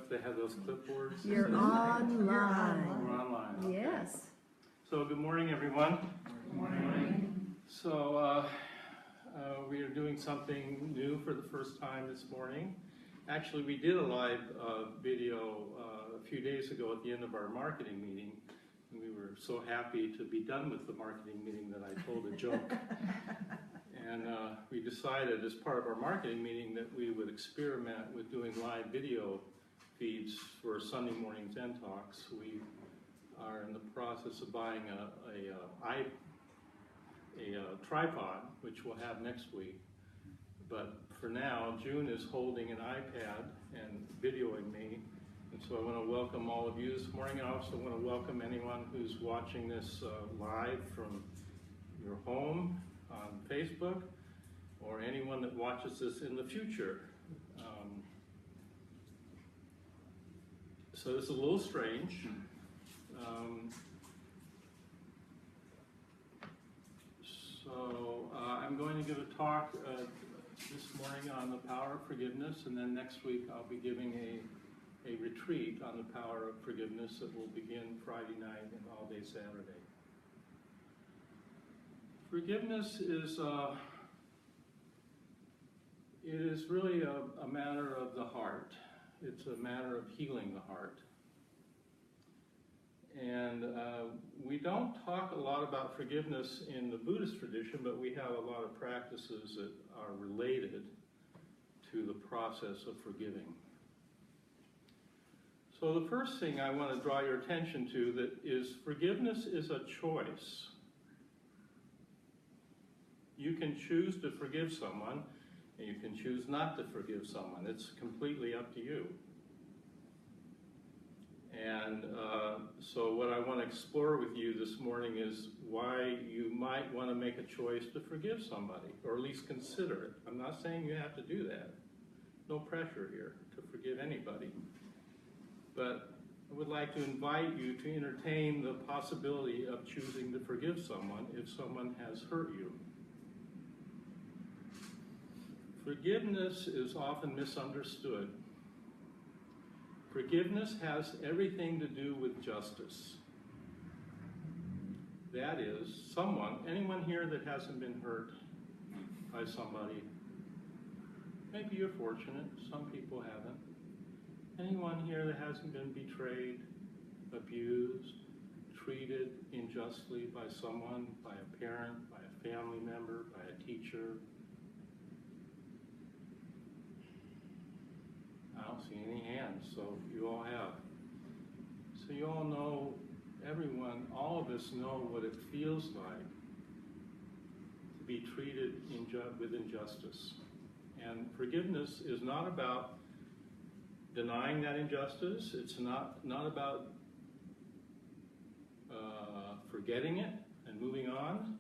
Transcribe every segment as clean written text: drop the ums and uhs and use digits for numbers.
They have those clipboards. You're online. We're online. Okay. Yes. So good morning, everyone. Good morning. So we are doing something new for the first time this morning. Actually, we did a live video a few days ago at the end of our marketing meeting. We were so happy to be done with the marketing meeting that I told a joke. And we decided as part of our marketing meeting that we would experiment with doing live video feeds for Sunday morning Zen Talks. We are in the process of buying a tripod, which we'll have next week. But for now, June is holding an iPad and videoing me. And so I want to welcome all of you this morning. I also want to welcome anyone who's watching this live from your home on Facebook, or anyone that watches this in the future. So this is a little strange. I'm going to give a talk this morning on the power of forgiveness, and then next week I'll be giving a retreat on the power of forgiveness that will begin Friday night and all day Saturday. Forgiveness is it is really a matter of the heart. It's a matter of healing the heart. And we don't talk a lot about forgiveness in the Buddhist tradition, but we have a lot of practices that are related to the process of forgiving. So the first thing I want to draw your attention to that is forgiveness is a choice. You can choose to forgive someone, and you can choose not to forgive someone. It's completely up to you. And so what I want to explore with you this morning is why you might want to make a choice to forgive somebody, or at least consider it. I'm not saying you have to do that. No pressure here to forgive anybody. But I would like to invite you to entertain the possibility of choosing to forgive someone if someone has hurt you. Forgiveness is often misunderstood. Forgiveness has everything to do with justice. That is, anyone here that hasn't been hurt by somebody, maybe you're fortunate, some people haven't. Anyone here that hasn't been betrayed, abused, treated unjustly by someone, by a parent, by a family member, by a teacher? I don't see any hands, so you all have. So you all know, everyone, all of us know what it feels like to be treated with injustice. And forgiveness is not about denying that injustice. It's not about forgetting it and moving on.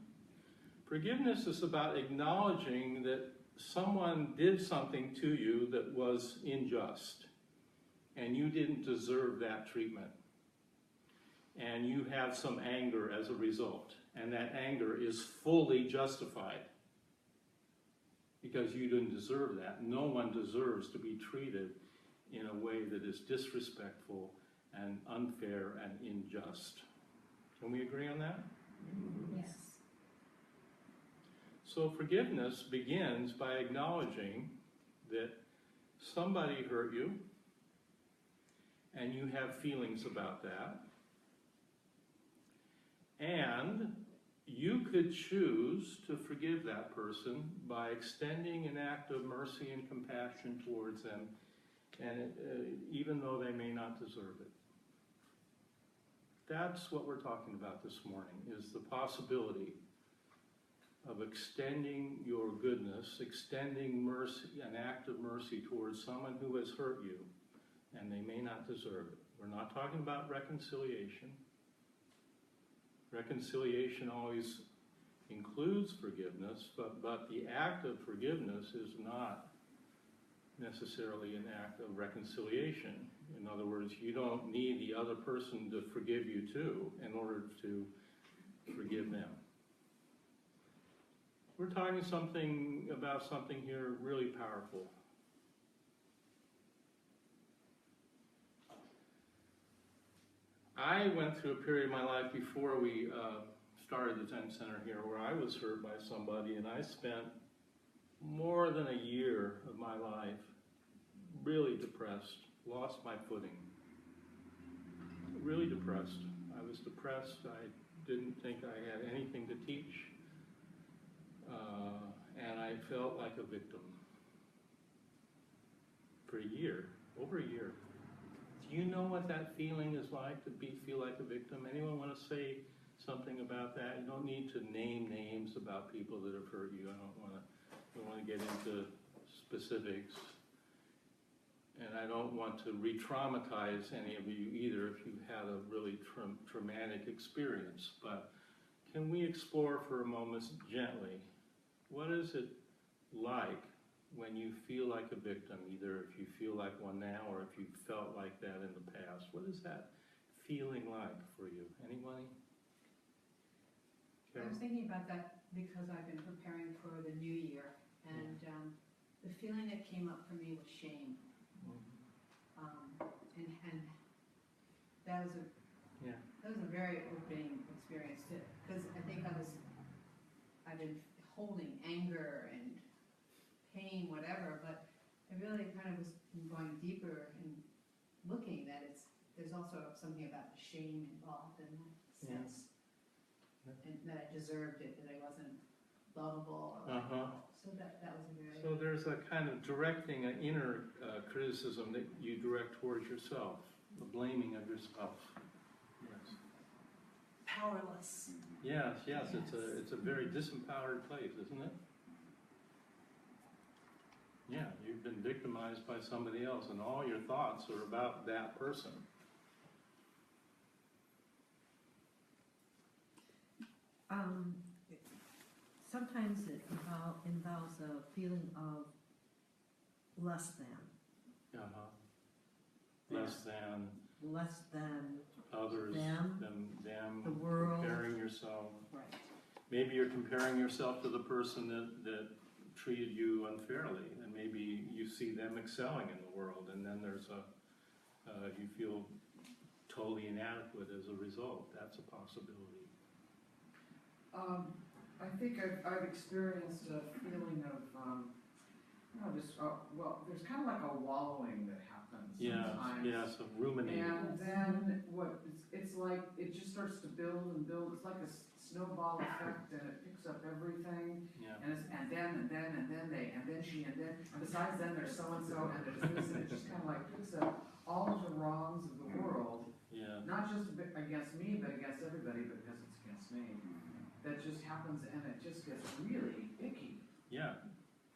Forgiveness is about acknowledging that someone did something to you that was unjust, and you didn't deserve that treatment. And you have some anger as a result, and that anger is fully justified because you didn't deserve that. No one deserves to be treated in a way that is disrespectful and unfair and unjust. Can we agree on that? Yes. So forgiveness begins by acknowledging that somebody hurt you and you have feelings about that. And you could choose to forgive that person by extending an act of mercy and compassion towards them, and even though they may not deserve it. That's what we're talking about this morning, is the possibility of extending your goodness, extending mercy, an act of mercy towards someone who has hurt you, and they may not deserve it. We're not talking about reconciliation. Reconciliation always includes forgiveness, but the act of forgiveness is not necessarily an act of reconciliation. In other words, you don't need the other person to forgive you too in order to forgive them. We're talking about something here really powerful. I went through a period of my life before we started the Zen Center here where I was hurt by somebody, and I spent more than a year of my life really depressed, lost my footing, really depressed. I was depressed. I didn't think I had anything to teach, and I felt like a victim for a year, over a year. Do you know what that feeling is like, to feel like a victim? Anyone want to say something about that? You don't need to name names about people that have hurt you. I don't want to get into specifics. And I don't want to re-traumatize any of you either if you had a really traumatic experience. But can we explore for a moment gently, what is it like when you feel like a victim, either if you feel like one now or if you felt like that in the past? What is that feeling like for you? Anybody? I was thinking about that because I've been preparing for the new year, and the feeling that came up for me was shame. And that was a very opening experience too, because I think I've been holding anger and pain, whatever, but I really kind of was going deeper and looking that there's also something about the shame involved in that sense, and that I deserved it, that I wasn't lovable or likable. So that was a very... So there's a kind of directing, an inner criticism that you direct towards yourself, the blaming of yourself. Yes. Powerless. Yes. It's a very disempowered place, isn't it? Yeah, you've been victimized by somebody else, and all your thoughts are about that person. Sometimes it involves a feeling of less than. Less than Others, them, them, the world. comparing yourself. Right. Maybe you're comparing yourself to the person that treated you unfairly, and maybe you see them excelling in the world, and then there's you feel totally inadequate as a result. That's a possibility. I think I've experienced a feeling of, there's kind of like a wallowing that happens sometimes. Yes, a ruminating. And then it's like, it just starts to build and build. It's like a snowball effect, and it picks up everything. Yeah. And besides then there's so-and-so, and there's this, and it just kind of like picks up all of the wrongs of the world. Yeah. Not just against me, but against everybody, because it's against me. That just happens, and it just gets really icky. Yeah.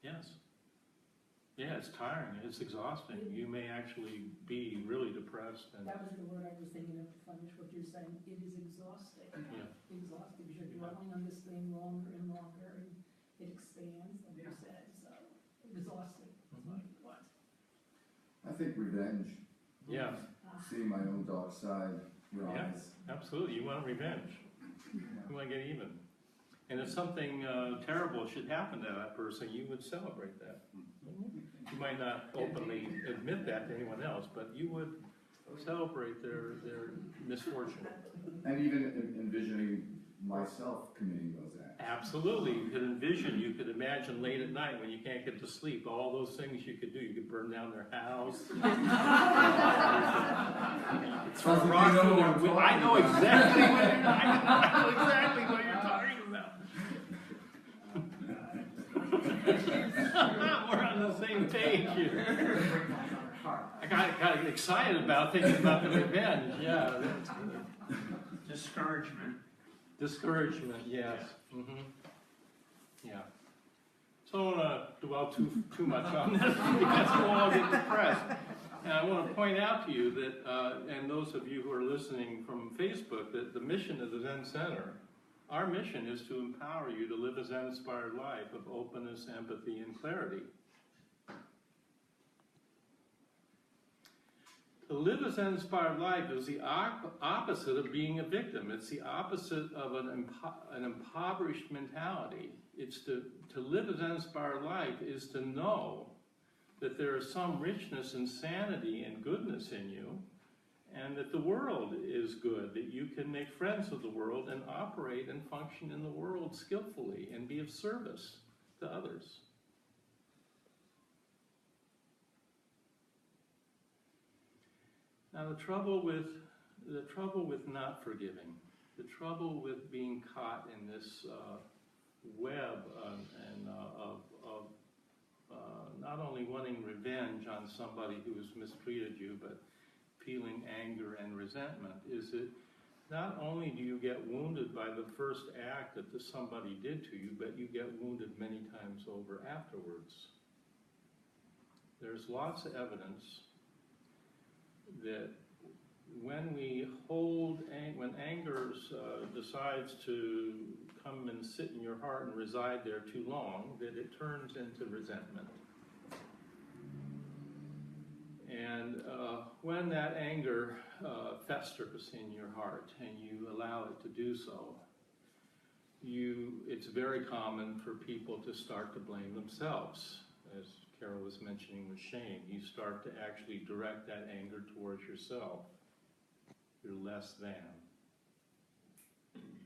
Yes. Yeah, it's tiring. It's exhausting. You may actually be really depressed. And that was the word I was thinking of to finish what you're saying. It is exhausting. Yeah. Exhausting because you're dwelling on this thing longer and longer, and it expands, like you said. So exhausting. What? I think revenge. Yeah. Seeing my own dark side rise. Yeah, absolutely. You want revenge. You want to get even. And if something terrible should happen to that person, you would celebrate that. You might not openly admit that to anyone else, but you would celebrate their misfortune. And even envisioning myself committing those acts. Absolutely. You could envision, you could imagine late at night when you can't get to sleep, all those things you could do. You could burn down their house. Throw rocks through their window. I know exactly what you're talking about. We're on the same page here. I got excited about thinking about the revenge. Yeah. Discouragement. Discouragement, yes. Yeah. So I don't want to dwell too much on this because we'll all get depressed. And I want to point out to you that, and those of you who are listening from Facebook, that the mission of the Zen Center, our mission is to empower you to live a Zen-inspired life of openness, empathy, and clarity. To live a Zen-inspired life is the opposite of being a victim. It's the opposite of an impoverished mentality. It's to live a Zen-inspired life is to know that there is some richness and sanity and goodness in you, and that the world is good, that you can make friends with the world and operate and function in the world skillfully and be of service to others. Now the trouble with not forgiving, the trouble with being caught in this web of not only wanting revenge on somebody who has mistreated you, but feeling anger and resentment, is that not only do you get wounded by the first act that somebody did to you, but you get wounded many times over afterwards. There's lots of evidence that when we when anger decides to come and sit in your heart and reside there too long, that it turns into resentment. And when that anger festers in your heart and you allow it to do so, it's very common for people to start to blame themselves. As Carol was mentioning with shame, you start to actually direct that anger towards yourself. You're less than.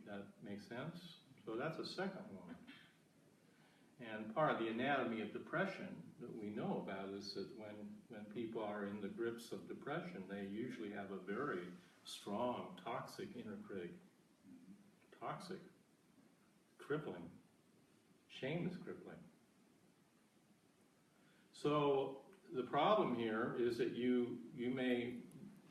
That makes sense? So that's a second one. And part of the anatomy of depression that we know about is that when people are in the grips of depression, they usually have a very strong, toxic inner critic. Toxic. Crippling. Shame is crippling. So the problem here is that you may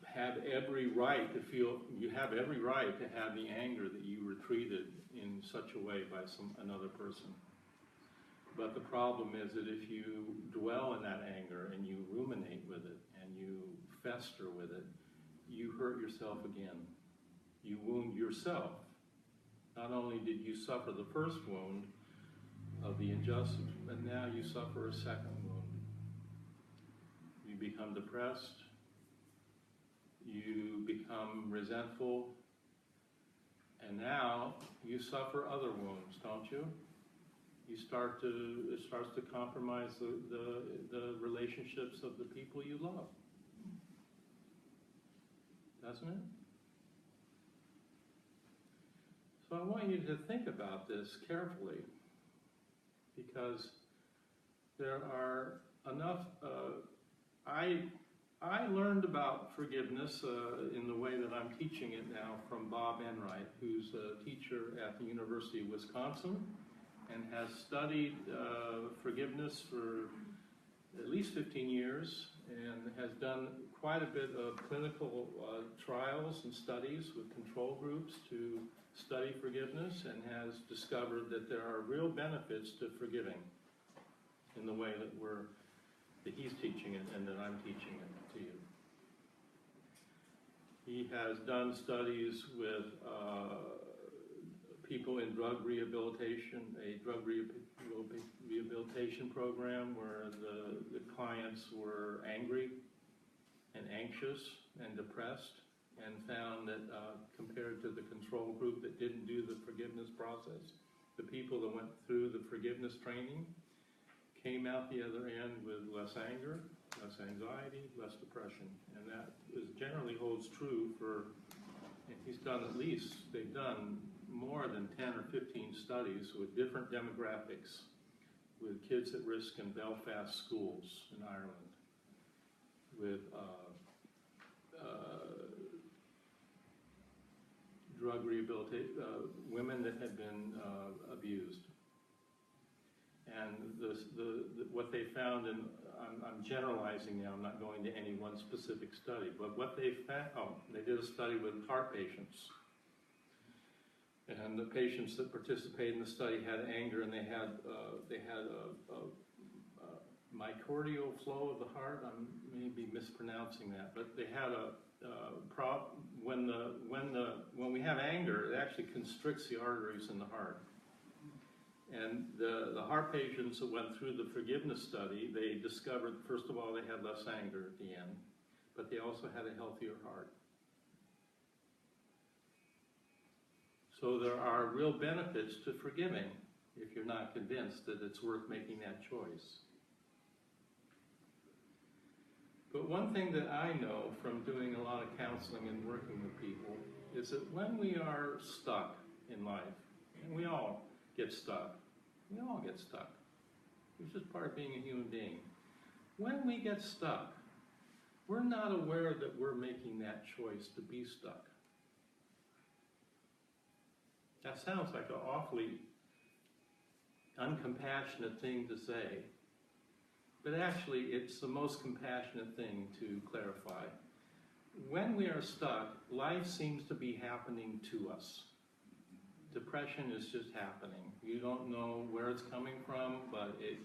have every right to feel, you have every right to have the anger that you were treated in such a way by another person. But the problem is that if you dwell in that anger and you ruminate with it and you fester with it, you hurt yourself again. You wound yourself. Not only did you suffer the first wound of the injustice, but now you suffer a second wound. You become depressed. You become resentful. And now you suffer other wounds, don't you? It starts to compromise the relationships of the people you love. Doesn't it? So I want you to think about this carefully, because there are enough, I learned about forgiveness in the way that I'm teaching it now from Bob Enright, who's a teacher at the University of Wisconsin and has studied forgiveness for at least 15 years and has done quite a bit of clinical trials and studies with control groups to study forgiveness, and has discovered that there are real benefits to forgiving in the way that he's teaching it and that I'm teaching it to you. He has done studies with people in drug rehabilitation, a drug rehabilitation program where the clients were angry and anxious and depressed, and found that compared to the control group that didn't do the forgiveness process, the people that went through the forgiveness training came out the other end with less anger, less anxiety, less depression. And that generally holds true for, they've done more than 10 or 15 studies with different demographics with kids at risk in Belfast schools in Ireland, with drug rehabilitation, women that had been abused. And what they found, and I'm generalizing now, I'm not going to any one specific study, but what they found, they did a study with heart patients. And the patients that participated in the study had anger, and they had a myocardial flow of the heart. I may be mispronouncing that, but they had when we have anger, it actually constricts the arteries in the heart. And the heart patients that went through the forgiveness study, they discovered, first of all, they had less anger at the end, but they also had a healthier heart. So there are real benefits to forgiving if you're not convinced that it's worth making that choice. But one thing that I know from doing a lot of counseling and working with people is that when we are stuck in life, and we all get stuck, it's just part of being a human being. When we get stuck, we're not aware that we're making that choice to be stuck. That sounds like an awfully uncompassionate thing to say, but actually it's the most compassionate thing to clarify. When we are stuck, life seems to be happening to us. Depression is just happening. You don't know where it's coming from, but it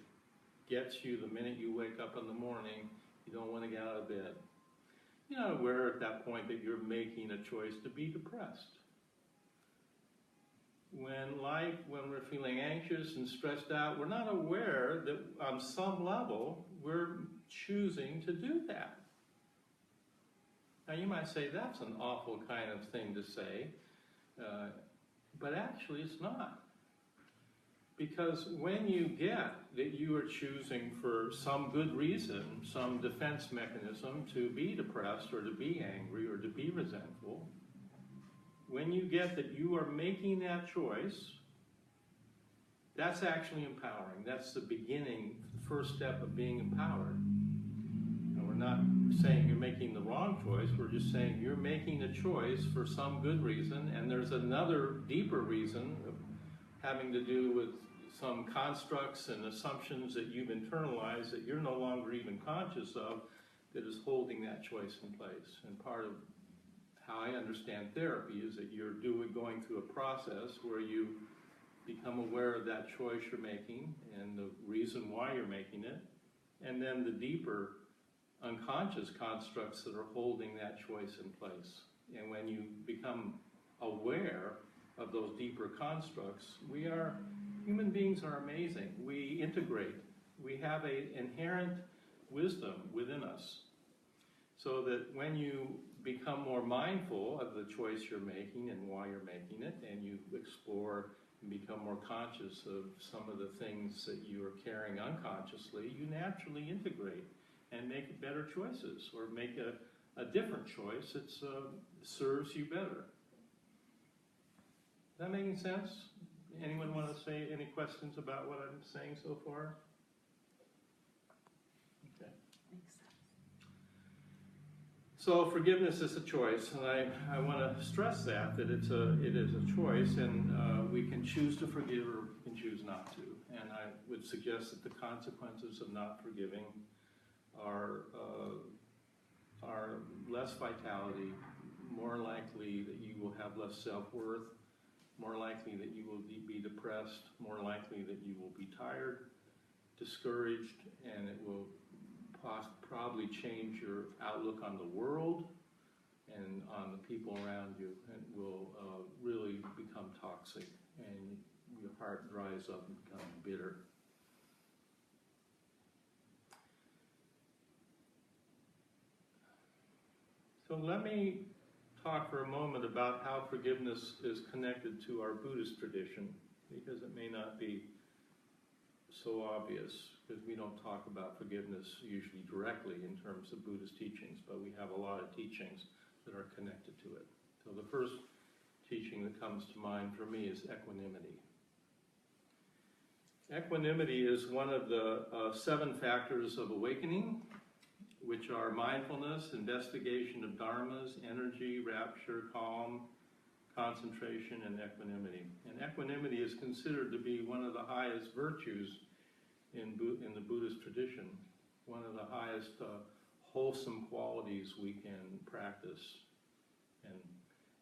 gets you the minute you wake up in the morning. You don't want to get out of bed. You're not aware at that point that you're making a choice to be depressed. When we're feeling anxious and stressed out, we're not aware that on some level we're choosing to do that. Now you might say that's an awful kind of thing to say, but actually it's not. Because when you get that you are choosing for some good reason, some defense mechanism to be depressed or to be angry or to be resentful, when you get that you are making that choice, that's actually empowering. That's the beginning, the first step of being empowered. And we're not saying you're making the wrong choice, we're just saying you're making a choice for some good reason, and there's another deeper reason having to do with some constructs and assumptions that you've internalized that you're no longer even conscious of that is holding that choice in place. And part of how I understand therapy is that you're going through a process where you become aware of that choice you're making and the reason why you're making it, and then the deeper unconscious constructs that are holding that choice in place. And when you become aware of those deeper constructs, human beings are amazing. We integrate. We have an inherent wisdom within us. So that when you become more mindful of the choice you're making and why you're making it, and you explore and become more conscious of some of the things that you are carrying unconsciously, you naturally integrate and make better choices, or make a different choice that serves you better. Is that making sense? Anyone want to say any questions about what I'm saying so far? Okay. Makes sense. So forgiveness is a choice, and I want to stress that it is a choice, and we can choose to forgive or we can choose not to. And I would suggest that the consequences of not forgiving are less vitality, more likely that you will have less self-worth, more likely that you will be depressed, more likely that you will be tired, discouraged, and it will probably change your outlook on the world and on the people around you, and will really become toxic, and your heart dries up and becomes bitter. So let me talk for a moment about how forgiveness is connected to our Buddhist tradition, because it may not be so obvious, because we don't talk about forgiveness usually directly in terms of Buddhist teachings, but we have a lot of teachings that are connected to it. So the first teaching that comes to mind for me is equanimity. Equanimity is one of the 7 factors of awakening, which are mindfulness, investigation of dharmas, energy, rapture, calm, concentration, and equanimity. And equanimity is considered to be one of the highest virtues in the Buddhist tradition, one of the highest wholesome qualities we can practice and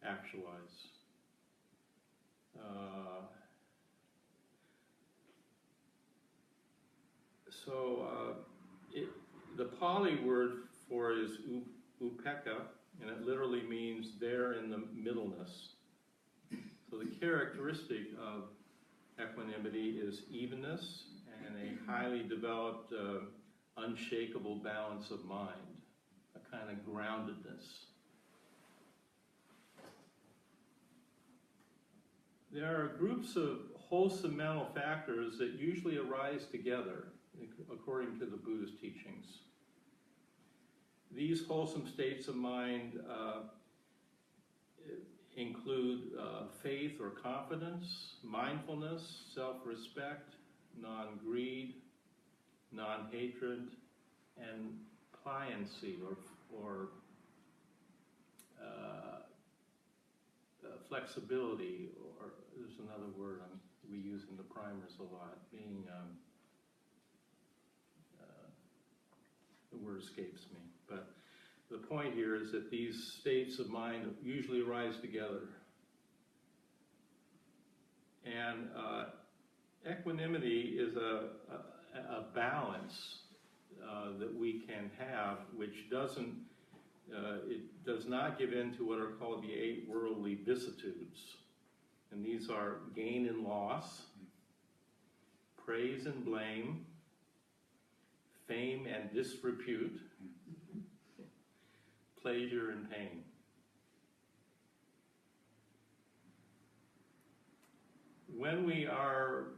actualize. The Pali word for it is upekkha, and it literally means there in the middleness. So the characteristic of equanimity is evenness and a highly developed, unshakable balance of mind, a kind of groundedness. There are groups of wholesome mental factors that usually arise together, according to the Buddhist teachings. these wholesome states of mind include faith or confidence, mindfulness, self-respect, non-greed, non-hatred, and pliancy or flexibility, or there's another word we use in the primers a lot, being, the word escapes me, but the point here is that these states of mind usually arise together. And equanimity is a balance that we can have, which doesn't, it does not give in to what are called the 8 worldly vicissitudes. And these are gain and loss, praise and blame, fame and disrepute, pleasure and pain. When we are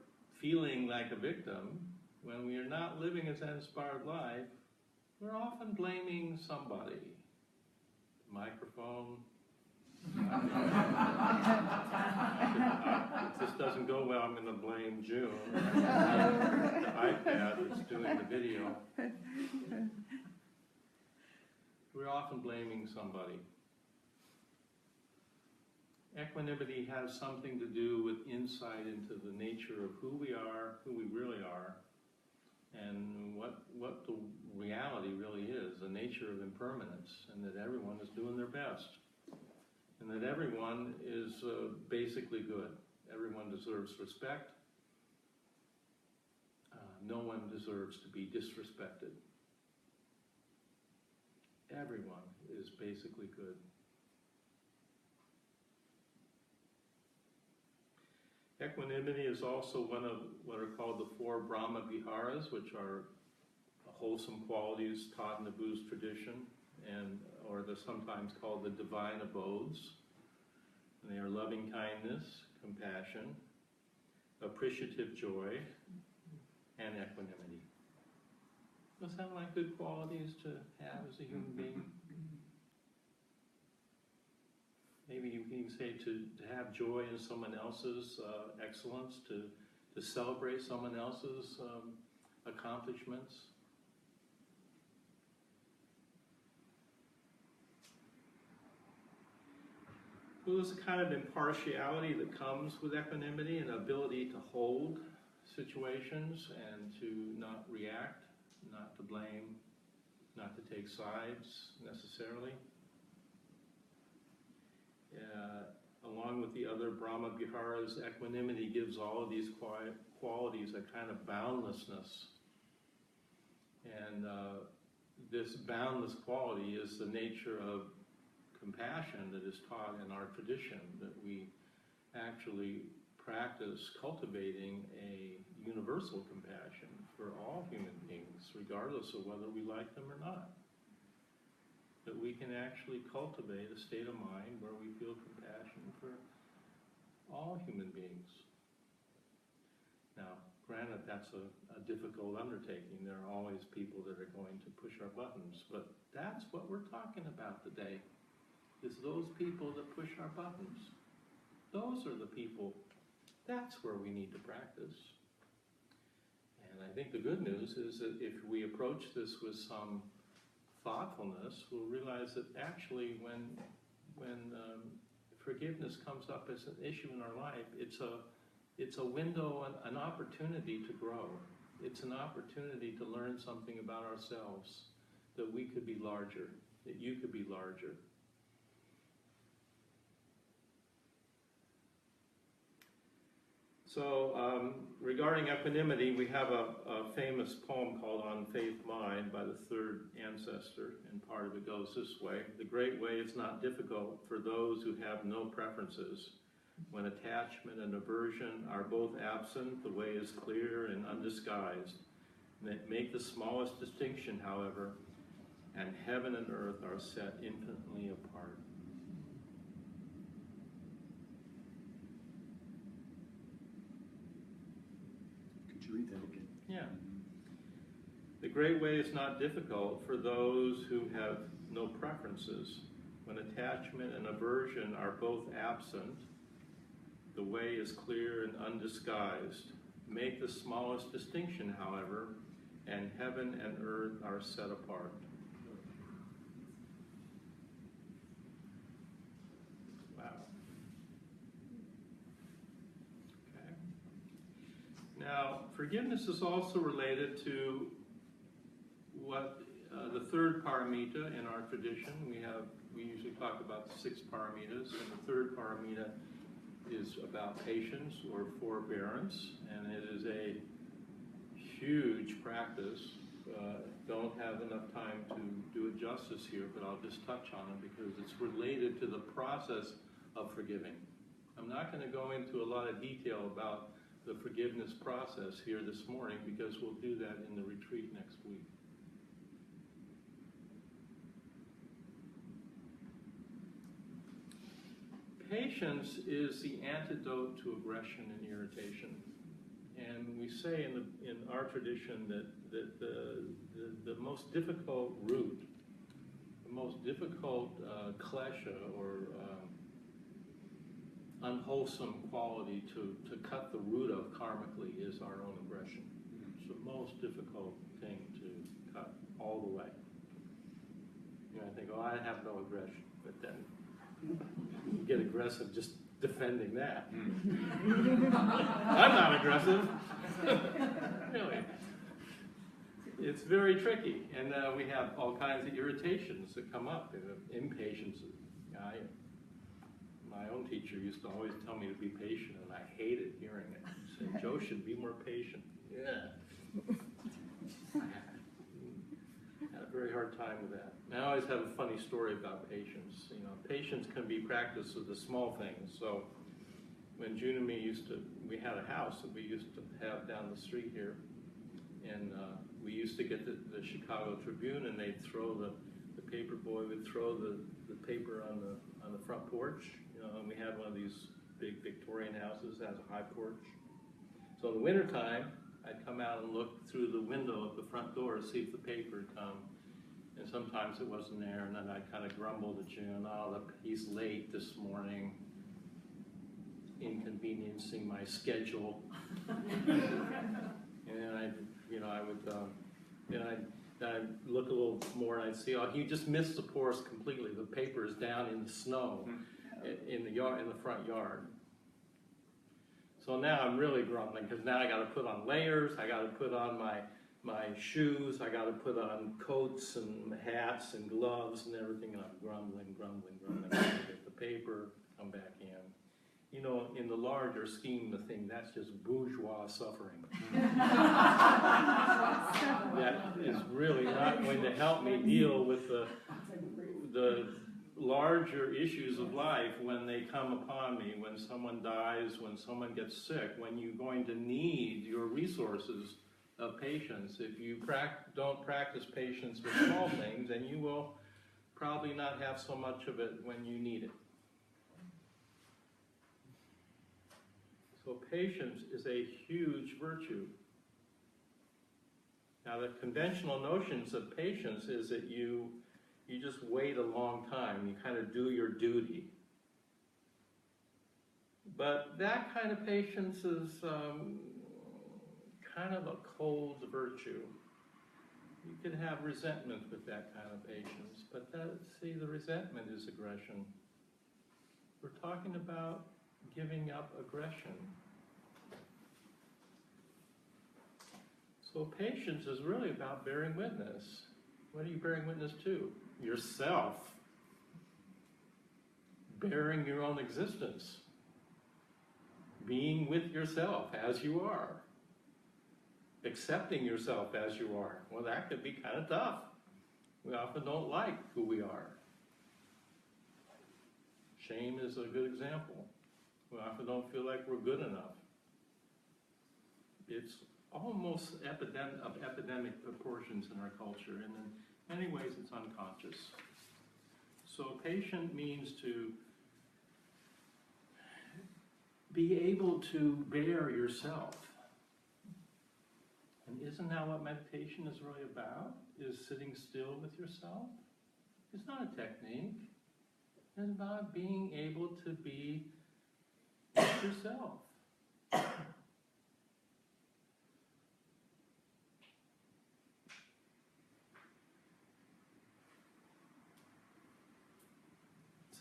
feeling like a victim, when we are not living an inspired life, we're often blaming somebody. The microphone. If this doesn't go well, I'm going to blame June. The iPad that's doing the video. We're often blaming somebody. Equanimity has something to do with insight into the nature of who we are, who we really are, and what the reality really is, the nature of impermanence, and that everyone is doing their best, and that everyone is basically good. Everyone deserves respect. No one deserves to be disrespected. Everyone is basically good. Equanimity is also one of what are called the 4 Brahma Viharas, which are wholesome qualities taught in the Buddhist tradition, or they're sometimes called the divine abodes. And they are loving kindness, compassion, appreciative joy, and equanimity. Those sound like good qualities to have as a human being? Maybe you can even say to have joy in someone else's excellence, to celebrate someone else's accomplishments. Well, there's a kind of impartiality that comes with equanimity, an ability to hold situations and to not react, not to blame, not to take sides necessarily. Along with the other Brahma Viharas, equanimity gives all of these qualities a kind of boundlessness. And this boundless quality is the nature of compassion that is taught in our tradition, that we actually practice cultivating a universal compassion for all human beings, regardless of whether we like them or not. That we can actually cultivate a state of mind where we feel compassion for all human beings. Now, granted, that's a difficult undertaking. There are always people that are going to push our buttons, but that's what we're talking about today, is those people that push our buttons. Those are the people, that's where we need to practice. And I think the good news is that if we approach this with some thoughtfulness, we'll realize that actually when forgiveness comes up as an issue in our life, it's a window, an opportunity to grow. It's an opportunity to learn something about ourselves, that we could be larger, that you could be larger. So regarding equanimity, we have a famous poem called On Faith Mind by the 3rd ancestor, and part of it goes this way. The great way is not difficult for those who have no preferences. When attachment and aversion are both absent, the way is clear and undisguised. Make the smallest distinction, however, and heaven and earth are set infinitely apart. Could you read that again? Yeah. The great way is not difficult for those who have no preferences. When attachment and aversion are both absent, the way is clear and undisguised. Make the smallest distinction, however, and heaven and earth are set apart. Wow. Okay. Now, forgiveness is also related to what the third paramita in our tradition. We usually talk about the 6 paramitas, and the third paramita is about patience or forbearance, and it is a huge practice. Don't have enough time to do it justice here, but I'll just touch on it because it's related to the process of forgiving. I'm not going to go into a lot of detail about the forgiveness process here this morning because we'll do that in the retreat next week. Patience is the antidote to aggression and irritation. And we say in our tradition that the most difficult root, the most difficult klesha or unwholesome quality to cut the root of karmically is our own aggression. It's the most difficult thing to cut all the way. You know, I think, oh, I have no aggression, but then you get aggressive just defending that. I'm not aggressive. Really. It's very tricky, and we have all kinds of irritations that come up, impatience. My own teacher used to always tell me to be patient, and I hated hearing it. He'd say, Joshin, be more patient. Yeah. Had a very hard time with that. And I always have a funny story about patience. You know, patience can be practiced with the small things. So when June and me we had a house that we used to have down the street here, and we used to get the Chicago Tribune, and they'd throw the paper boy would throw the paper on the front porch. You know, and we had one of these big Victorian houses that has a high porch. So in the wintertime, I'd come out and look through the window of the front door to see if the paper had come. And sometimes it wasn't there, and then I kind of grumbled at June, oh, he's late this morning, inconveniencing my schedule. And I'd look a little more, and I'd see, oh, he just missed the pours completely. The paper is down in the snow in the front yard. So now I'm really grumbling because now I got to put on layers. I got to put on my shoes. I got to put on coats and hats and gloves and everything. And I'm grumbling. I get the paper, come back in. You know, in the larger scheme of things, that's just bourgeois suffering. That is really not going to help me deal with the larger issues of life when they come upon me, when someone dies, when someone gets sick, when you're going to need your resources of patience. If you don't practice patience with small things, then you will probably not have so much of it when you need it. So patience is a huge virtue. Now the conventional notions of patience is that you just wait a long time, you kind of do your duty. But that kind of patience is kind of a cold virtue. You can have resentment with that kind of patience, but the resentment is aggression. We're talking about giving up aggression. So patience is really about bearing witness. What are you bearing witness to? Yourself. Bearing your own existence. Being with yourself as you are. Accepting yourself as you are. Well, that could be kind of tough. We often don't like who we are. Shame is a good example. We often don't feel like we're good enough. It's almost epidemic proportions in our culture, and in many ways it's unconscious. So patient means to be able to bear yourself. And isn't that what meditation is really about? Is sitting still with yourself? It's not a technique. It's about being able to be with yourself.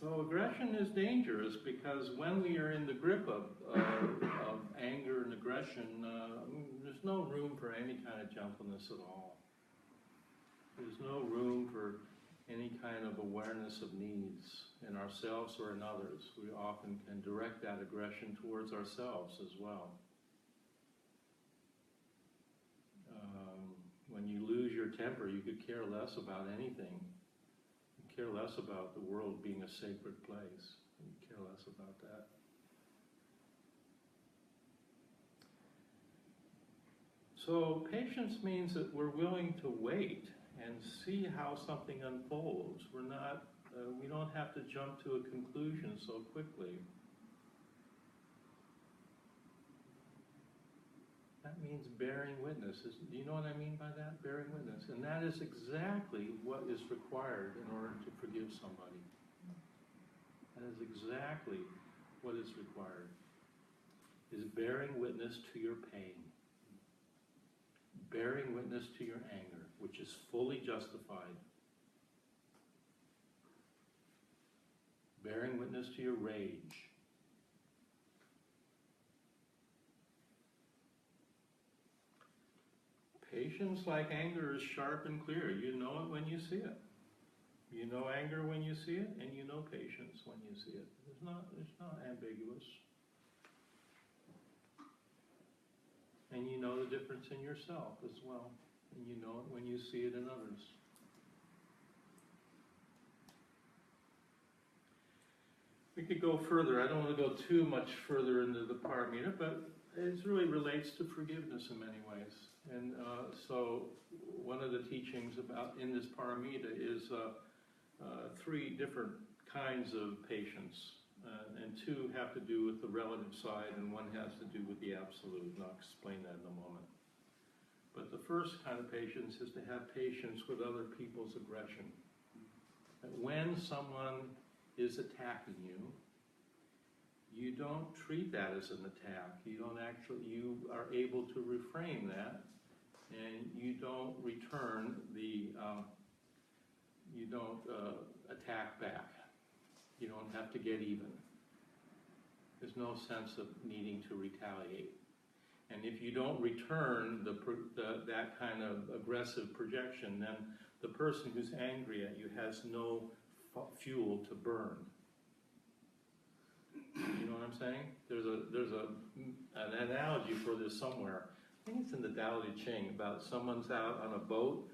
So aggression is dangerous because when we are in the grip of anger and aggression, there's no room for any kind of gentleness at all. There's no room for any kind of awareness of needs in ourselves or in others. We often can direct that aggression towards ourselves as well. When you lose your temper, you could care less about anything. You care less about the world being a sacred place. You care less about that. So patience means that we're willing to wait and see how something unfolds. We don't have to jump to a conclusion so quickly. That means bearing witness. Do you know what I mean by that? Bearing witness. And that is exactly what is required in order to forgive somebody. That is exactly what is required. Is bearing witness to your pain. Bearing witness to your anger, which is fully justified. Bearing witness to your rage. Patience, like anger, is sharp and clear. You know it when you see it. You know anger when you see it, and you know patience when you see it. It's not ambiguous. And you know the difference in yourself as well. And you know it when you see it in others. We could go further. I don't want to go too much further into the paramita, but it really relates to forgiveness in many ways. And so one of the teachings in this paramita is 3 different kinds of patience. And 2 have to do with the relative side, and 1 has to do with the absolute. And I'll explain that in a moment. But the first kind of patience is to have patience with other people's aggression. That when someone is attacking you, you don't treat that as an attack. You are able to reframe that, and you don't return you don't attack back. You don't have to get even. There's no sense of needing to retaliate. And if you don't return that kind of aggressive projection, then the person who's angry at you has no fuel to burn. You know what I'm saying? There's an analogy for this somewhere. I think it's in the Tao Te Ching about someone's out on a boat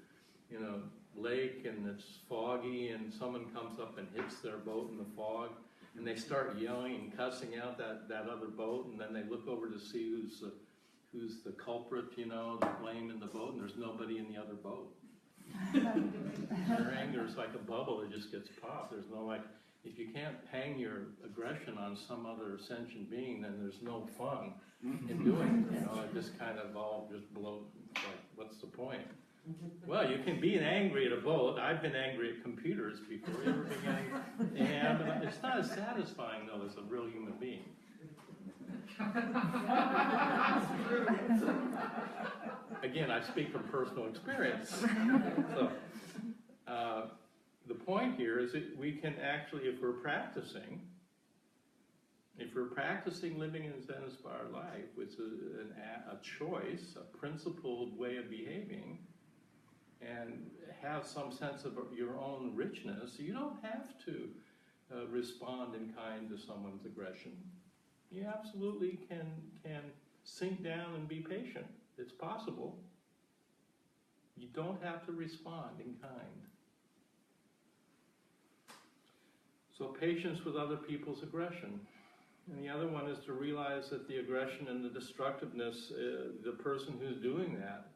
in a lake and it's foggy, and someone comes up and hits their boat in the fog, and they start yelling and cussing out that other boat, and then they look over to see who's the culprit, the blame in the boat, and there's nobody in the other boat. Their anger is like a bubble, it just gets popped. There's no if you can't hang your aggression on some other sentient being, then there's no fun in doing it. It just kind of all just blows. What's the point? Well, you can be angry at a boat. I've been angry at computers before. You ever been angry? Yeah, but it's not as satisfying though as a real human being. Again, I speak from personal experience. So, the point here is that we can actually, if we're practicing living in a Zen-inspired life, which is a choice, a principled way of behaving, and have some sense of your own richness, you don't have to respond in kind to someone's aggression. You absolutely can sink down and be patient. It's possible. You don't have to respond in kind. So patience with other people's aggression. And the other one is to realize that the aggression and the destructiveness, the person who's doing that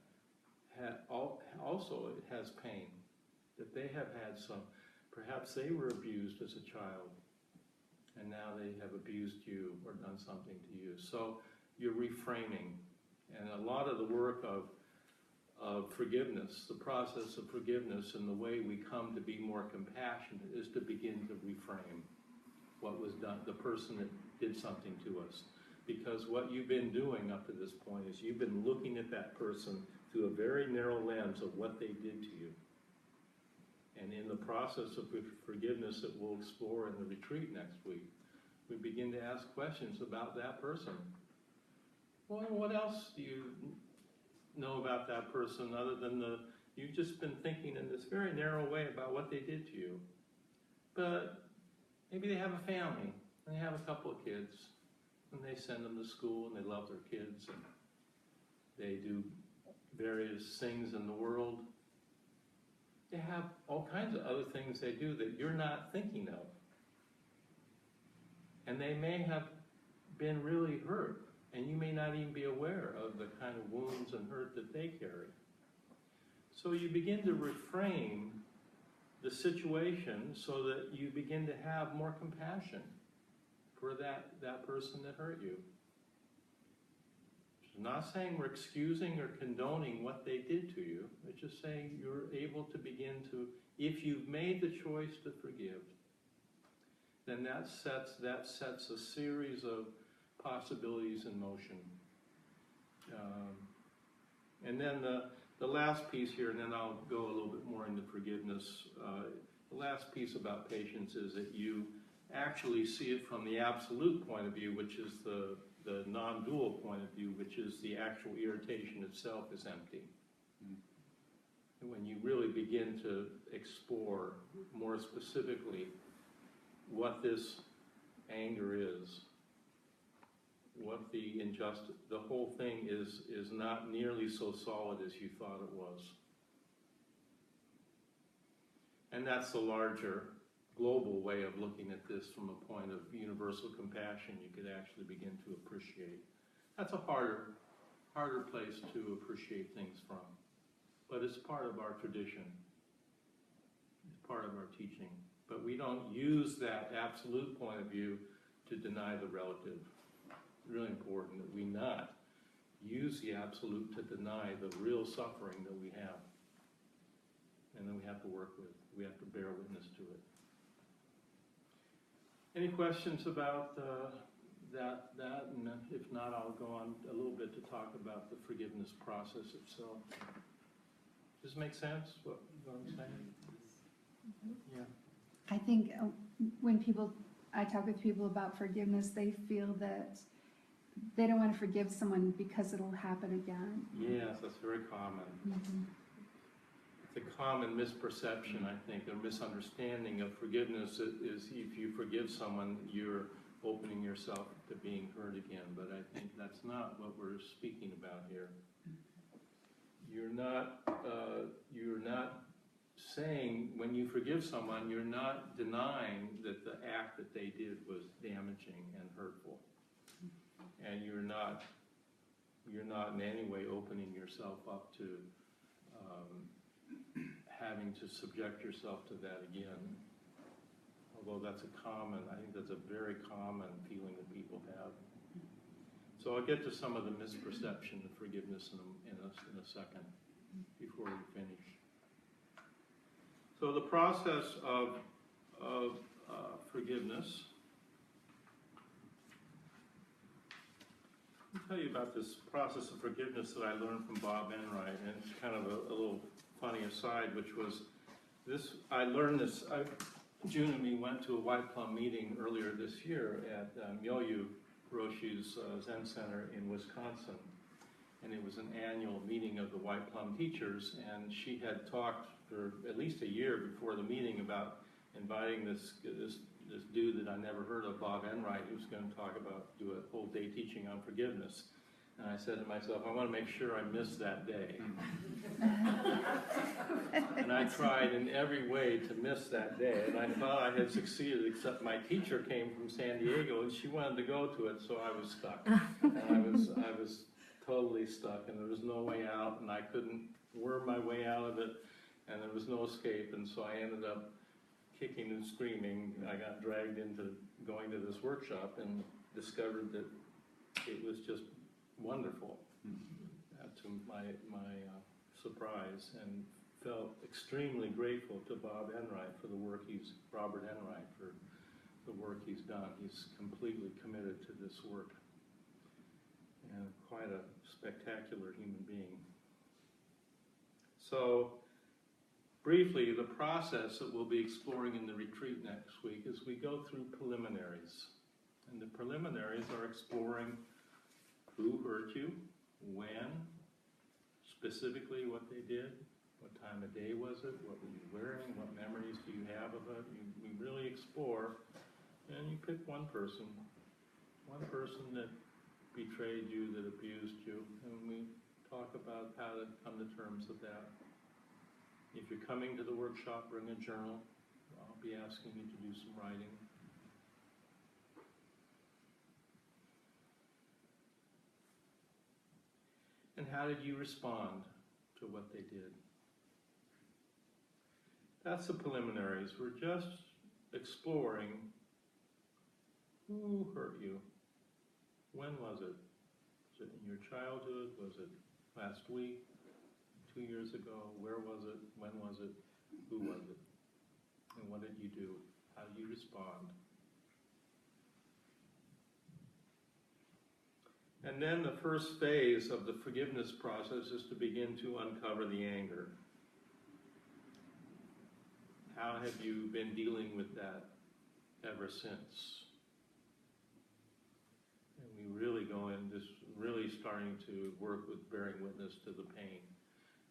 also has pain. That they have had perhaps they were abused as a child, and now they have abused you or done something to you. So you're reframing. And a lot of the work of of forgiveness, the process of forgiveness, and the way we come to be more compassionate is to begin to reframe what was done, the person that did something to us. Because what you've been doing up to this point is you've been looking at that person through a very narrow lens of what they did to you. And in the process of forgiveness that we'll explore in the retreat next week, we begin to ask questions about that person. Well, what else do you know about that person other than you've just been thinking in this very narrow way about what they did to you. But maybe they have a family, and they have a couple of kids, and they send them to school, and they love their kids, and they do various things in the world. They have all kinds of other things they do that you're not thinking of. And they may have been really hurt, and you may not even be aware of the kind of wounds and hurt that they carry. So you begin to reframe the situation so that you begin to have more compassion for that person that hurt you. It's not saying we're excusing or condoning what they did to you. It's just saying you're able to begin to, if you've made the choice to forgive, then that sets a series of possibilities in motion. And then the last piece here, and then I'll go a little bit more into forgiveness. The last piece about patience is that you actually see it from the absolute point of view, which is the non-dual point of view, which is the actual irritation itself is empty. And when you really begin to explore more specifically what this anger is, what the injustice, the whole thing is not nearly so solid as you thought it was. And that's the larger global way of looking at this from a point of universal compassion you could actually begin to appreciate. That's a harder place to appreciate things from. But it's part of our tradition. It's part of our teaching. But we don't use that absolute point of view to deny the relative. It's really important that we not use the absolute to deny the real suffering that we have. And then we have to work with. We have to bear witness to it. Any questions about that? And if not, I'll go on a little bit to talk about the forgiveness process itself. Does this make sense, what I'm saying? Yeah. I think when I talk with people about forgiveness, they feel that they don't want to forgive someone because it'll happen again. Yes, that's very common. Mm-hmm. It's a common misperception, I think, a misunderstanding of forgiveness is if you forgive someone, you're opening yourself to being hurt again. But I think that's not what we're speaking about here. You're not saying when you forgive someone, you're not denying that the act that they did was damaging and hurtful. And you're not in any way opening yourself up to having to subject yourself to that again. Although I think that's a very common feeling that people have. So I'll get to some of the misperception of forgiveness in a second before we finish. So the process of forgiveness. I'll tell you about this process of forgiveness that I learned from Bob Enright, and it's kind of a little funny aside, which was this. I learned this. June and me went to a White Plum meeting earlier this year at Myoyu Roshi's Zen Center in Wisconsin, and it was an annual meeting of the White Plum teachers, and she had talked for at least a year before the meeting about inviting this dude that I never heard of, Bob Enright, who was going to do a whole day teaching on forgiveness. And I said to myself, I want to make sure I miss that day. And I tried in every way to miss that day, and I thought I had succeeded, except my teacher came from San Diego, and she wanted to go to it, so I was stuck. And I was totally stuck, and there was no way out, and I couldn't worm my way out of it, and there was no escape, and so I ended up kicking and screaming. I got dragged into going to this workshop and discovered that it was just wonderful to my surprise and felt extremely grateful to Robert Enright for the work he's done. He's completely committed to this work, and quite a spectacular human being. So, briefly, the process that we'll be exploring in the retreat next week is we go through preliminaries. And the preliminaries are exploring who hurt you, when, specifically what they did, what time of day was it, what were you wearing, what memories do you have of it. We really explore, and you pick one person that betrayed you, that abused you, and we talk about how to come to terms with that. If you're coming to the workshop, bring a journal. I'll be asking you to do some writing. And how did you respond to what they did? That's the preliminaries. We're just exploring who hurt you. When was it? Was it in your childhood? Was it last week? 2 years ago? Where was it? When was it? Who was it? And what did you do? How did you respond? And then the first phase of the forgiveness process is to begin to uncover the anger. How have you been dealing with that ever since? And we really go in, just really starting to work with bearing witness to the pain,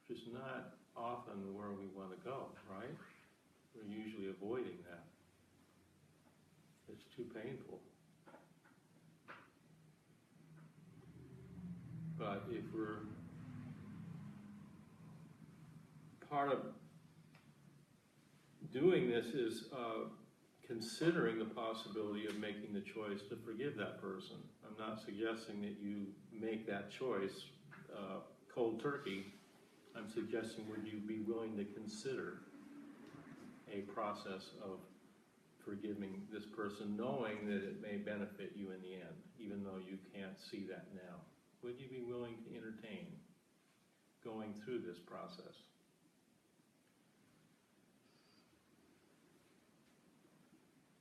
which is not often where we want to go, right? We're usually avoiding that. It's too painful. But if we're part of doing this is considering the possibility of making the choice to forgive that person. I'm not suggesting that you make that choice cold turkey. I'm suggesting would you be willing to consider a process of forgiving this person, knowing that it may benefit you in the end, even though you can't see that now. Would you be willing to entertain going through this process?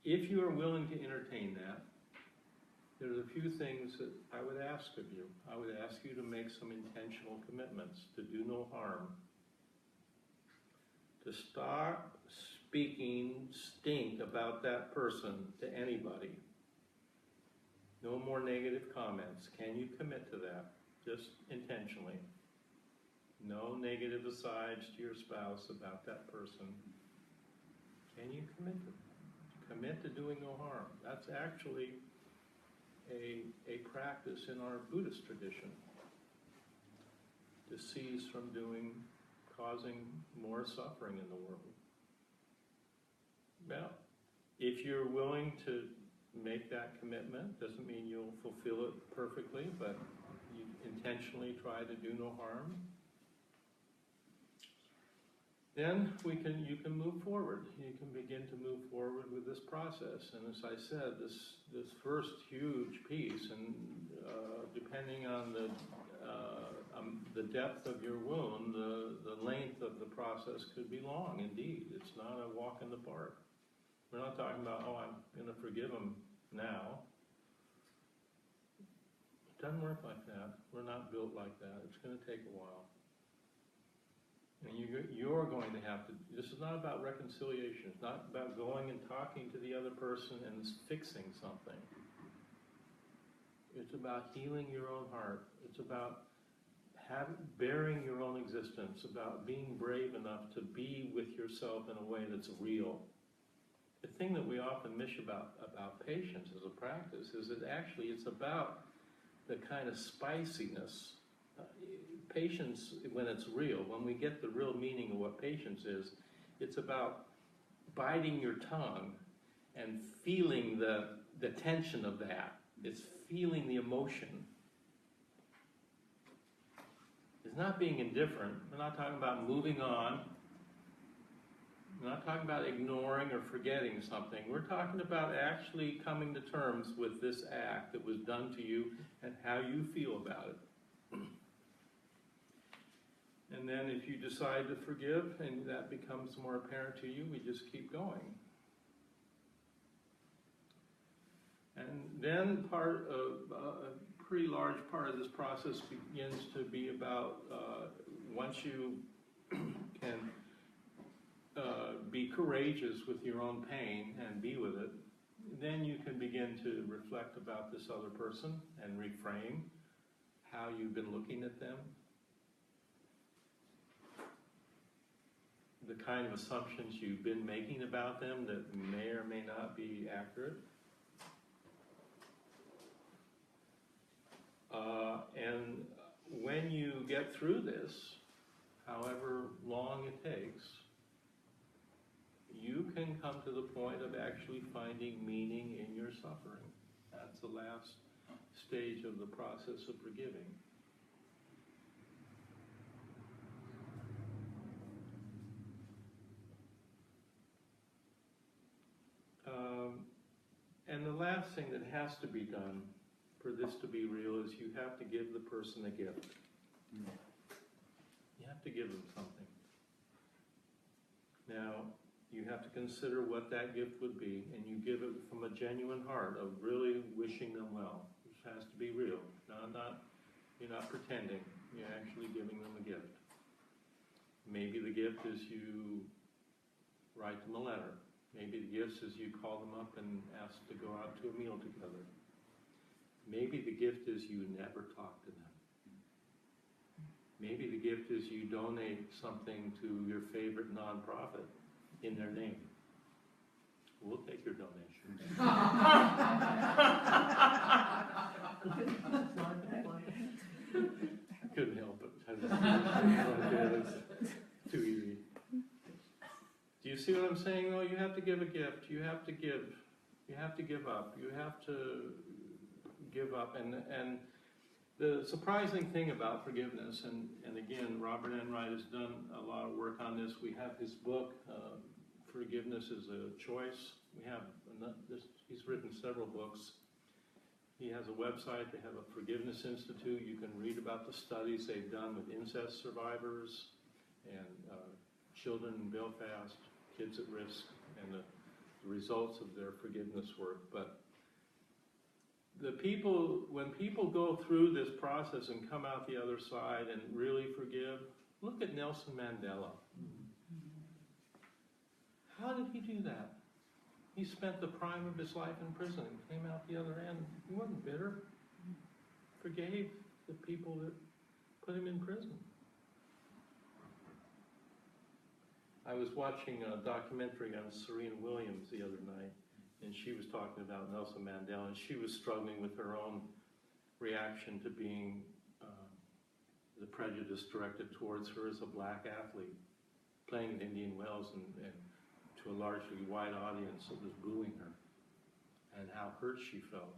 If you are willing to entertain that, there's a few things that I would ask of you. I would ask you to make some intentional commitments to do no harm, to stop speaking stink about that person to anybody. No more negative comments. Can you commit to that? Just intentionally. No negative asides to your spouse about that person. Can you commit to that? Commit to doing no harm. That's actually a practice in our Buddhist tradition. To cease from causing more suffering in the world. Well, if you're willing to make that commitment, doesn't mean you'll fulfill it perfectly, but you intentionally try to do no harm, then you can move forward. You can begin to move forward with this process. And as I said, this first huge piece, and depending on the depth of your wound, the length of the process could be long indeed. It's not a walk in the park. We're not talking about, oh, I'm going to forgive him now. It doesn't work like that. We're not built like that. It's going to take a while. And you're going to have to, this is not about reconciliation. It's not about going and talking to the other person and fixing something. It's about healing your own heart. It's about bearing your own existence, about being brave enough to be with yourself in a way that's real. The thing that we often miss about patience as a practice is that actually it's about the kind of spiciness. Patience, when it's real, when we get the real meaning of what patience is, it's about biting your tongue and feeling the tension of that. It's feeling the emotion. It's not being indifferent. We're not talking about moving on. We're not talking about ignoring or forgetting something. We're talking about actually coming to terms with this act that was done to you and how you feel about it. And then if you decide to forgive and that becomes more apparent to you, we just keep going. And then a pretty large part of this process begins to be about once you can be courageous with your own pain and be with it, then you can begin to reflect about this other person and reframe how you've been looking at them, the kind of assumptions you've been making about them that may or may not be accurate. And when you get through this, however long it takes, you can come to the point of actually finding meaning in your suffering. That's the last stage of the process of forgiving. And the last thing that has to be done for this to be real is you have to give the person a gift. You have to give them something. Not you have to consider what that gift would be, and you give it from a genuine heart of really wishing them well. This has to be real. You're not pretending. You're actually giving them a gift. Maybe the gift is you write them a letter. Maybe the gift is you call them up and ask to go out to a meal together. Maybe the gift is you never talk to them. Maybe the gift is you donate something to your favorite nonprofit in their name. We'll take your donation. Couldn't help it. It's too easy. Do you see what I'm saying, though? You have to give a gift. You have to give. You have to give up. You have to give up. And the surprising thing about forgiveness, and again, Robert Enright has done a lot of work on this. We have his book, Forgiveness is a Choice. We have he's written several books. He has a website. They have a Forgiveness Institute. You can read about the studies they've done with incest survivors and children in Belfast, kids at risk, and the results of their forgiveness work. But when people go through this process and come out the other side and really forgive, look at Nelson Mandela. How did he do that? He spent the prime of his life in prison and came out the other end. He wasn't bitter. Forgave the people that put him in prison. I was watching a documentary on Serena Williams the other night, and she was talking about Nelson Mandela, and she was struggling with her own reaction to being the prejudice directed towards her as a black athlete, playing in Indian Wells and to a largely white audience that was booing her, and how hurt she felt,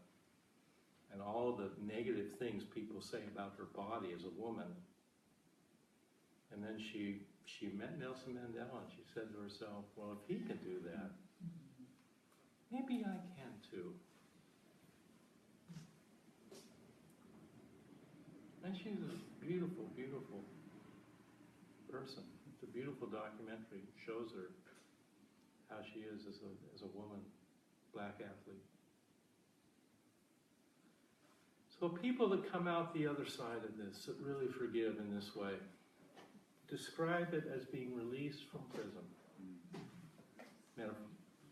and all of the negative things people say about her body as a woman. And then she met Nelson Mandela, and she said to herself, well, if he can do that, maybe I can too. And she's a beautiful, beautiful person. It's a beautiful documentary. It shows her how she is as a woman, black athlete. So people that come out the other side of this, that really forgive in this way, describe it as being released from prison.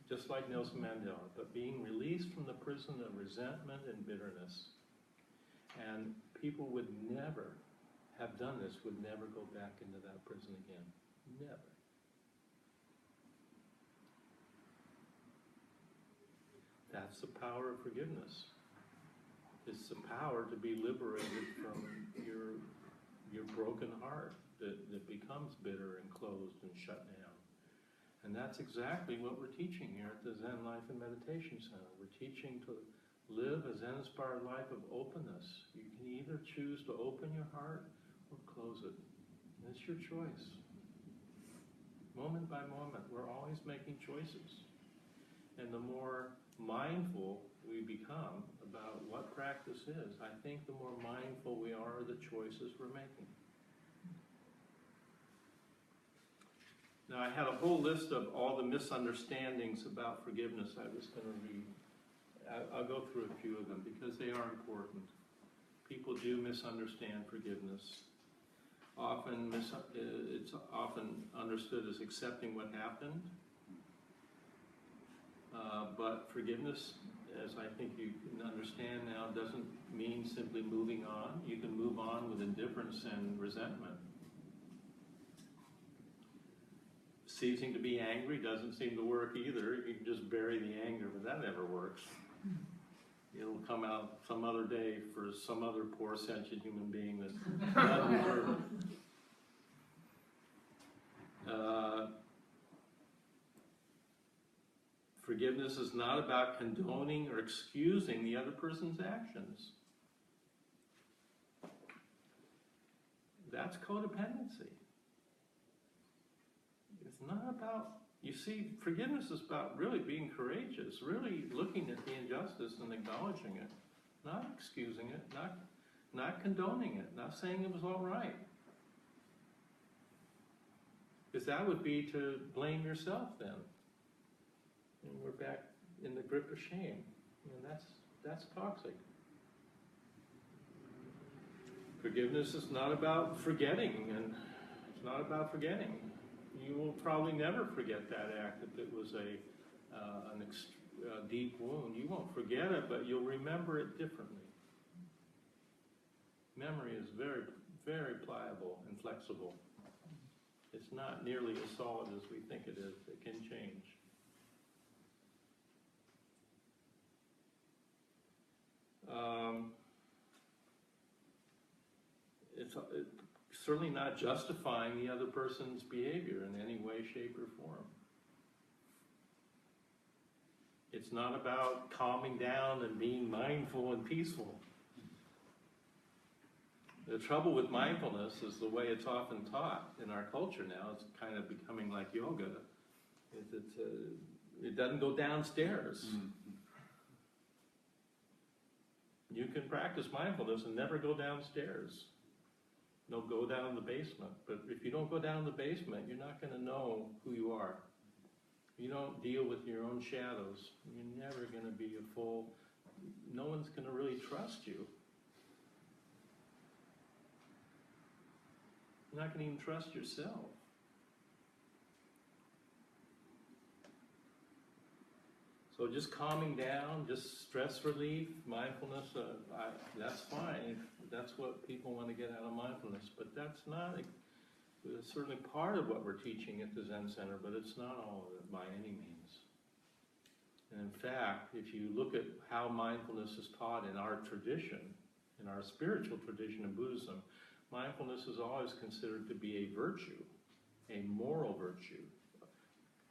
Just like Nelson Mandela, but being released from the prison of resentment and bitterness. And people would never have done this, would never go back into that prison again. Never. That's the power of forgiveness. It's the power to be liberated from your broken heart that becomes bitter and closed and shut down. And that's exactly what we're teaching here at the Zen Life and Meditation Center. We're teaching to live a Zen-inspired life of openness. You can either choose to open your heart or close it. And it's your choice. Moment by moment, we're always making choices. And the more mindful we become about what practice is, I think the more mindful we are of the choices we're making. Now, I had a whole list of all the misunderstandings about forgiveness I was going to read. I'll go through a few of them because they are important. People do misunderstand forgiveness. It's often understood as accepting what happened. But forgiveness, as I think you can understand now, doesn't mean simply moving on. You can move on with indifference and resentment. Ceasing to be angry doesn't seem to work either. You can just bury the anger, but that never works. It'll come out some other day for some other poor sentient human being that doesn't deserve it. Forgiveness is not about condoning or excusing the other person's actions. That's codependency. It's not about, you see, forgiveness is about really being courageous, really looking at the injustice and acknowledging it, not excusing it, not condoning it, not saying it was all right. Because that would be to blame yourself then. And we're back in the grip of shame. And that's toxic. Forgiveness is not about forgetting, and it's not about forgetting. You will probably never forget that act if it was a deep wound. You won't forget it, but you'll remember it differently. Memory is very, very pliable and flexible. It's not nearly as solid as we think it is. It can change. It's certainly not justifying the other person's behavior in any way, shape, or form. It's not about calming down and being mindful and peaceful. The trouble with mindfulness is the way it's often taught in our culture now. It's kind of becoming like yoga. It doesn't go downstairs. You can practice mindfulness and never go downstairs. No, go down in the basement. But if you don't go down in the basement, you're not going to know who you are. You don't deal with your own shadows. You're never going to be a full, no one's going to really trust you. You're not going to even trust yourself. So just calming down, just stress relief, mindfulness, that's fine. That's what people want to get out of mindfulness. But that's not, it's certainly part of what we're teaching at the Zen Center, but it's not all of it by any means. And in fact, if you look at how mindfulness is taught in our tradition, in our spiritual tradition in Buddhism, mindfulness is always considered to be a virtue, a moral virtue,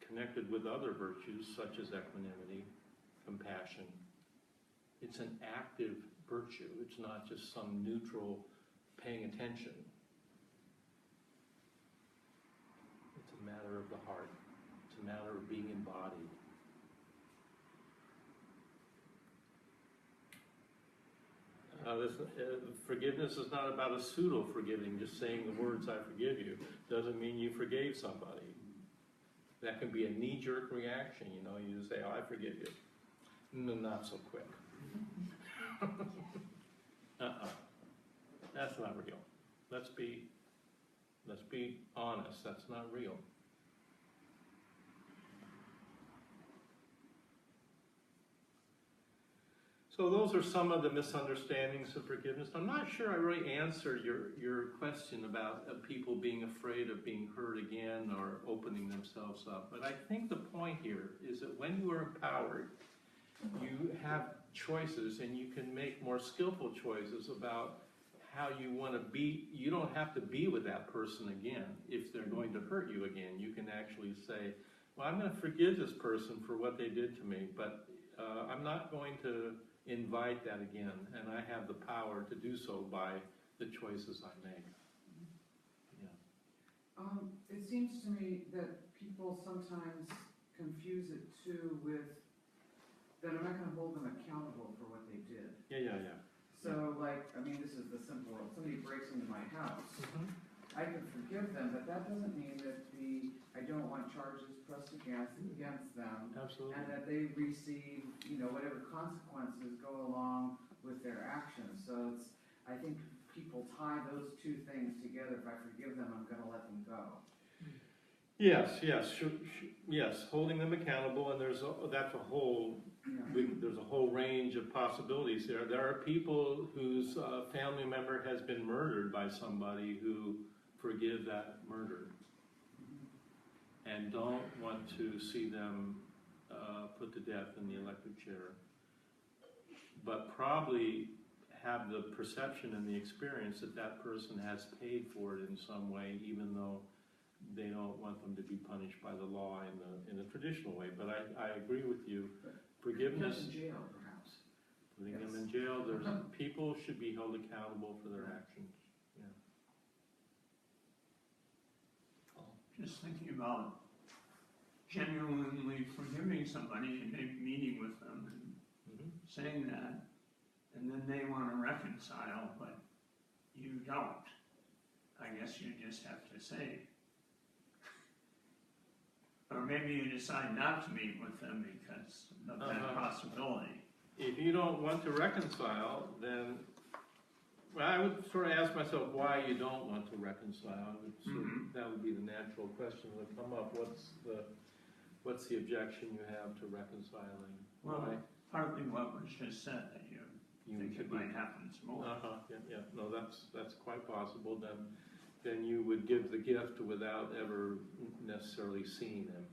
connected with other virtues such as equanimity, compassion. It's an active virtue. It's not just some neutral paying attention. It's a matter of the heart. It's a matter of being embodied. Forgiveness is not about a pseudo-forgiving, just saying the words, I forgive you, doesn't mean you forgave somebody. That can be a knee-jerk reaction, you know, you just say, oh, I forgive you. No, not so quick. That's not real. Let's be honest, that's not real. So those are some of the misunderstandings of forgiveness. I'm not sure I really answered your question about people being afraid of being hurt again or opening themselves up. But I think the point here is that when you are empowered, you have choices and you can make more skillful choices about how you want to be. You don't have to be with that person again if they're going to hurt you again. You can actually say, well, I'm going to forgive this person for what they did to me, but I'm not going to invite that again, and I have the power to do so by the choices I make. Yeah. It seems to me that people sometimes confuse it too with that I'm not going to hold them accountable for what they did. Yeah. So, like, I mean, this is the simple world. Somebody breaks into my house. I can forgive them, but that doesn't mean that I don't want charges pressed against them. Absolutely. And that they receive, whatever consequences go along with their actions. So I think people tie those two things together. If I forgive them, I'm gonna let them go. Yes, yes, holding them accountable, and there's a whole range of possibilities there. There are people whose family member has been murdered by somebody who forgive that murder and don't want to see them put to death in the electric chair, but probably have the perception and the experience that that person has paid for it in some way, even though they don't want them to be punished by the law in the traditional way. But I agree with you. Forgiveness, In jail, perhaps. putting them in jail, people should be held accountable for their actions. Just thinking about genuinely forgiving somebody and maybe meeting with them and saying that, and then they want to reconcile, but you don't. I guess you just have to say. Or maybe you decide not to meet with them because of that possibility. If you don't want to reconcile, then I would sort of ask myself why you don't want to reconcile. That would be the natural question that would come up. What's the objection you have to reconciling? Well, partly what was just said, that you think it might happen some more. No, that's quite possible. Then you would give the gift without ever necessarily seeing them.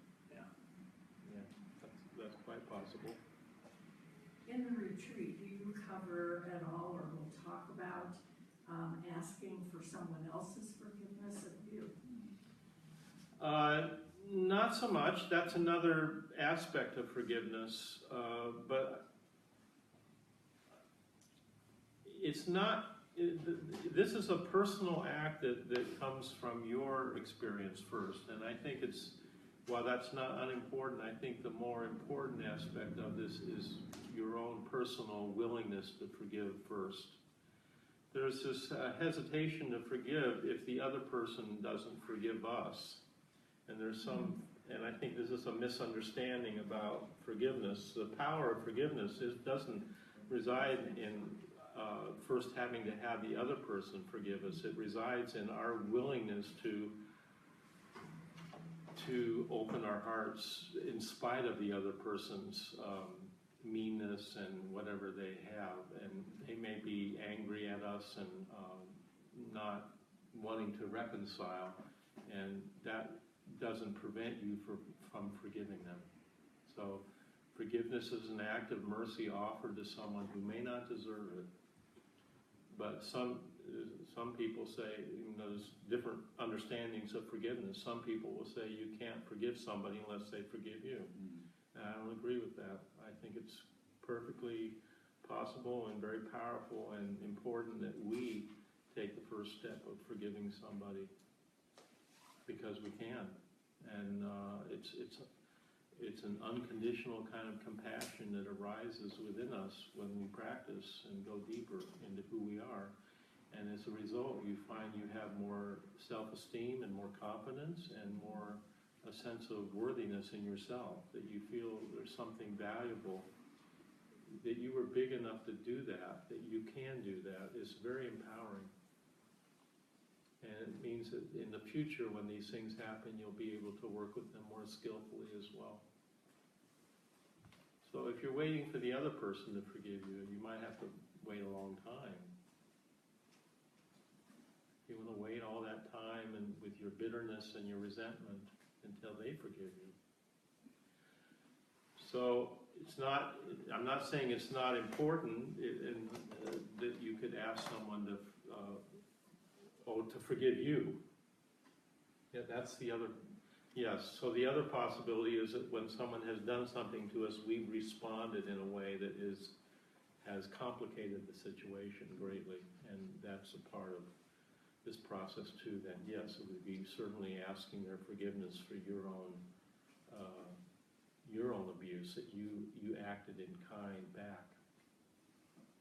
That's quite possible. In the retreat, do you cover at all, or will talk about asking for someone else's forgiveness of you? Not so much. That's another aspect of forgiveness, but it's not. This is a personal act that comes from your experience first, and I think while that's not unimportant, I think the more important aspect of this is your own personal willingness to forgive first. There's this hesitation to forgive if the other person doesn't forgive us, and and I think this is a misunderstanding about forgiveness. The power of forgiveness doesn't reside in first having to have the other person forgive us. It resides in our willingness to open our hearts in spite of the other person's meanness and whatever they have. And they may be angry at us and not wanting to reconcile, and that doesn't prevent you from forgiving them. So forgiveness is an act of mercy offered to someone who may not deserve it. But some people say, there's different understandings of forgiveness. Some people will say you can't forgive somebody unless they forgive you. And I don't agree with that. I think it's perfectly possible and very powerful and important that we take the first step of forgiving somebody, because we can. And it's an unconditional kind of compassion that arises within us when we practice and go deeper into who we are. And as a result, you find you have more self-esteem and more confidence and more a sense of worthiness in yourself, that you feel there's something valuable, that you were big enough to do that you can do that, is very empowering. And it means that in the future, when these things happen, you'll be able to work with them more skillfully as well. So if you're waiting for the other person to forgive you, you might have to wait a long time. You want to wait all that time and with your bitterness and your resentment until they forgive you. So I'm not saying it's not important that you could ask someone to forgive you. Yeah, that's the other. Yes, so the other possibility is that when someone has done something to us, we've responded in a way that has complicated the situation greatly, and that's a part of this process too. Then yes, it would be certainly asking their forgiveness for your own abuse, that you acted in kind back.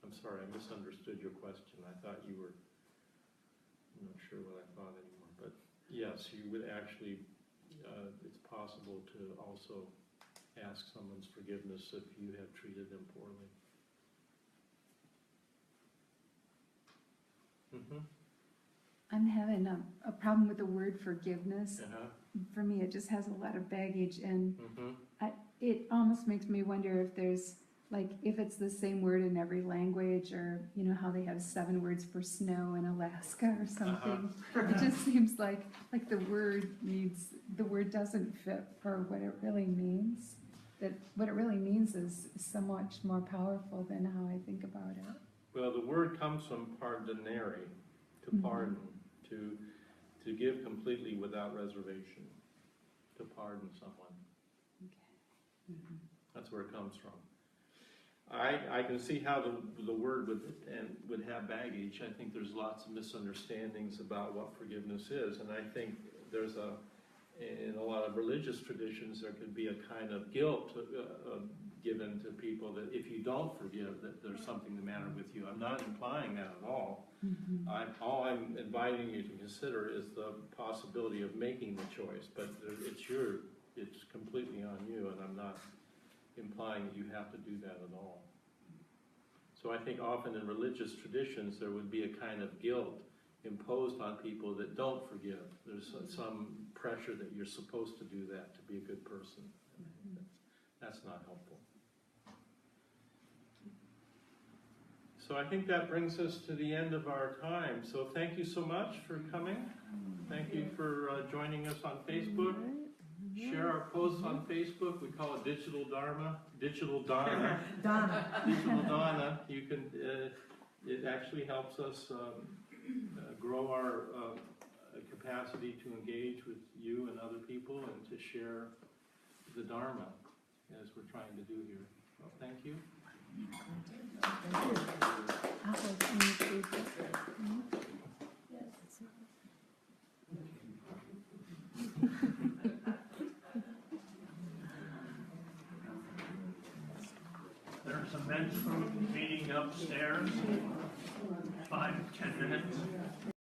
I'm sorry, I misunderstood your question. I thought you were. I'm not sure what I thought anymore. yes, you would actually, it's possible to also ask someone's forgiveness if you have treated them poorly. Mm-hmm. I'm having a problem with the word forgiveness. Uh-huh. For me, it just has a lot of baggage, and Mm-hmm. it almost makes me wonder if there's, like, if it's the same word in every language, or, you know, how they have 7 words for snow in Alaska or something. It just seems like the word doesn't fit for what it really means. That what it really means is so much more powerful than how I think about it. Well, the word comes from pardonare, to Mhm. pardon, to give completely without reservation, to pardon someone. Okay. That's where it comes from. I can see how the word would have baggage. I think there's lots of misunderstandings about what forgiveness is, and I think there's in a lot of religious traditions, there could be a kind of guilt given to people that if you don't forgive, that there's something the matter with you. I'm not implying that at all. Mhm. All I'm inviting you to consider is the possibility of making the choice, but it's completely on you, and I'm not implying that you have to do that at all. So I think often in religious traditions, there would be a kind of guilt imposed on people that don't forgive. There's some pressure that you're supposed to do that to be a good person. That's not helpful. So I think that brings us to the end of our time. So thank you so much for coming. Thank you for joining us on Facebook. Share our posts on Facebook. We call it Digital Dharma. Digital Dharma. Donna. Digital Dharma. You can. It actually helps us grow our capacity to engage with you and other people and to share the Dharma as we're trying to do here. Well, thank you. There's a men's group meeting upstairs, 5 to 10 minutes.